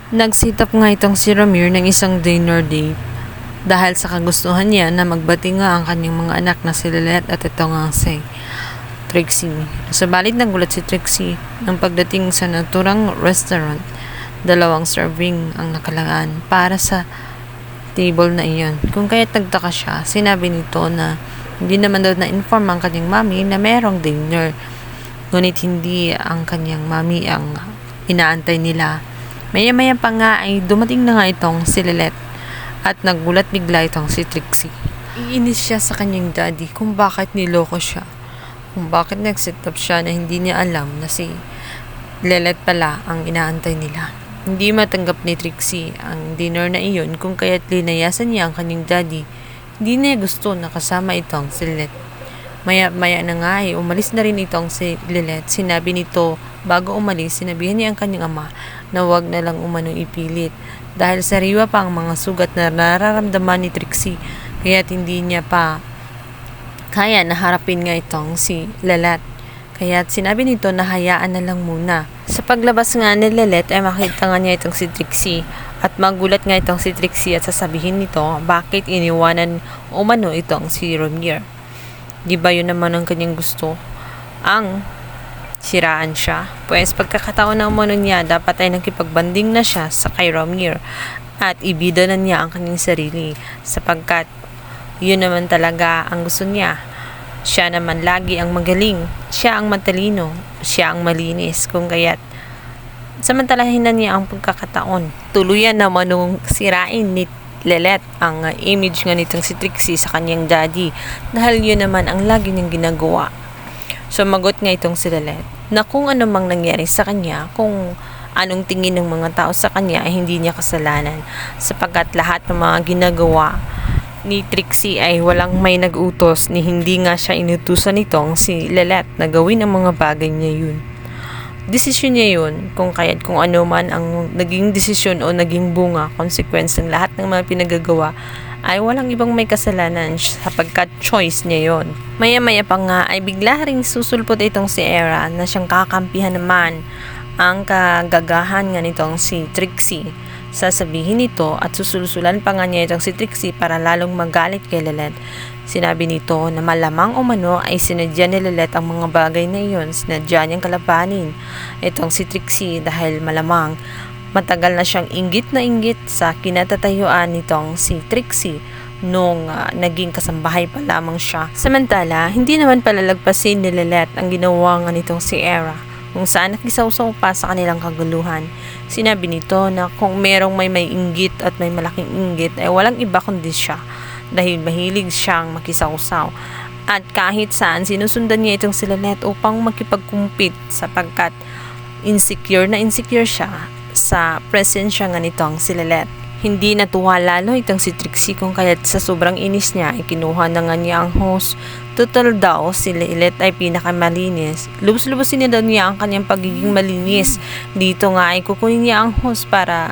Nag-sit-up nga itong si Ramir ng isang dinner date dahil sa kagustuhan niya na magbati nga ang kanyang mga anak na si Lilette at ito nga si Trixie. Subalit nagulat si Trixie ng pagdating sa naturang restaurant. 2 serving ang nakalaan para sa table na iyon. Kung kaya't nagtaka siya, sinabi nito na hindi naman daw na-inform ang kanyang mami na merong dinner. Ngunit hindi ang kanyang mami ang inaantay nila. Maya-maya pa nga ay dumating na nga itong si Lilette at nagulat bigla itong si Trixie. Iinis siya sa kanyang daddy kung bakit niloko siya. Kung bakit nag-set up siya na hindi niya alam na si Lilette pala ang inaantay nila. Hindi matanggap ni Trixie ang dinner na iyon kung kaya't linayasan niya ang kanyang daddy. Hindi niya gusto na kasama itong si Lilette. Maya-maya na nga ay umalis na rin itong si Lilette. Sinabi nito bago umalis, sinabihan niya ang kanyang ama na huwag na lang umanong ipilit dahil sariwa pa ang mga sugat na nararamdaman ni Trixie kaya't hindi niya pa kaya na harapin nga itong si Lilette. Kaya't sinabi nito na hayaan na lang muna. Sa paglabas nga ni Lilette ay makita nga niya itong si Trixie at magulat nga itong si Trixie at sasabihin nito bakit iniwanan umano itong si Ramir. Di ba yun naman ang kanyang gusto? Ang siraan siya. Pues pagkakataon na umano niya, dapat ay nakipagbanding na siya sa kay Ramir at ibida na niya ang kanyang sarili sapagkat yun naman talaga ang gusto niya. Siya naman lagi ang magaling. Siya ang matalino. Siya ang malinis. Kung kaya't samantalahin na niya ang pagkakataon. Tuluyan naman nung sirain ni Lilette ang image nga nitong si Trixie sa kanyang daddy dahil yun naman ang lagi niyang ginagawa. Sumagot nga itong si Lilette na kung ano mang nangyari sa kanya, kung anong tingin ng mga tao sa kanya ay hindi niya kasalanan sapagkat lahat ng mga ginagawa ni Trixie ay walang may nag-utos ni hindi nga siya inutusan nitong si Lilette na gawin ang mga bagay niya yun. Desisyon niya yun kung kaya't kung ano man ang naging desisyon o naging bunga, consequence ng lahat ng mga pinagagawa ay walang ibang may kasalanan sapagkat choice niya yon. Maya-maya pa nga ay bigla ring susulpot itong si Era na siyang kakampihan naman ang kagagahan nga nitong si Trixie. Sasabihin nito at susulusulan pa nga niya itong si Trixie para lalong magalit kay Lilette. Sinabi nito na malamang umano ay sinadya ni Lilette ang mga bagay na iyon, sinadya niyang kalabanin itong si Trixie dahil malamang matagal na siyang inggit na inggit sa kinatatayuan nitong si Trixie nung naging kasambahay pa lamang siya. Samantala, hindi naman palalagpasin ni Lilette ang ginawa nga nitong si Era kung saan nakisawsaw pa sa kanilang kaguluhan. Sinabi nito na kung merong may inggit at may malaking inggit ay walang iba kundi siya dahil mahilig siyang makisawsaw. At kahit saan sinusundan niya itong si Lilette upang makipagkumpit sapagkat insecure siya sa presensya nga nitong si Lilette. Hindi natuwa lalo itong si Trixie kung kaya't sa sobrang inis niya ay kinuha na nga niya ang hose. Total daw si Lilette ay pinakamalinis. Lubos-lubosin niya daw niya ang kanyang pagiging malinis. Dito nga ay kukunin niya ang hose para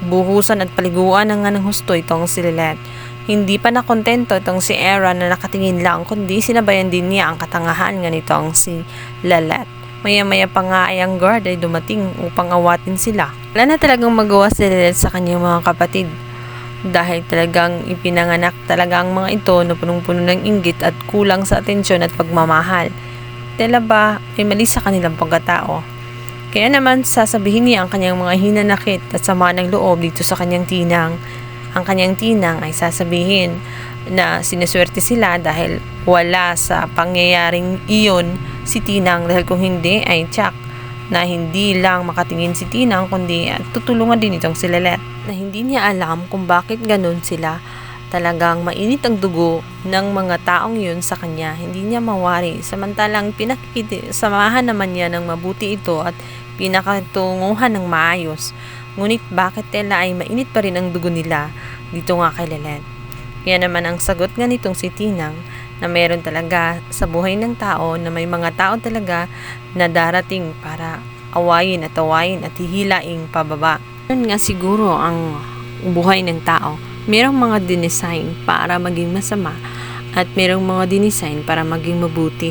buhusan at paliguan na nga ng husto itong si Lilette. Hindi pa nakontento itong si Era na nakatingin lang kundi sinabayan din niya ang katangahan nga nitong si Lilette. Maya-maya pa nga ay ang guard ay dumating upang awatin sila. Wala na talagang magawa si Lilette sa kanyang mga kapatid dahil talagang ipinanganak talaga ang mga ito na punong-puno ng inggit at kulang sa atensyon at pagmamahal. Tila ba may mali sa kanilang pagkatao? Kaya naman sasabihin niya ang kanyang mga hinanakit at sama ng loob dito sa kanyang tinang. Ang kanyang tinang ay sasabihin na sinuswerte sila dahil wala sa pangyayaring iyon si Tinang dahil kung hindi ay tsak na hindi lang makatingin si Tinang kundi tutulungan din itong si Lilette na hindi niya alam kung bakit ganun sila. Talagang mainit ang dugo ng mga taong yun sa kanya, hindi niya mawari samantalang samahan naman niya ng mabuti ito at pinakatunguhan ng maayos. Ngunit bakit tela ay mainit pa rin ang dugo nila dito nga kay Lilette? Kaya naman ang sagot nga nitong si Tinang na meron talaga sa buhay ng tao na may mga tao talaga na darating para awayin at hihilaing pababa. Yun nga siguro ang buhay ng tao. Merong mga dinesign para maging masama at merong mga dinesign para maging mabuti.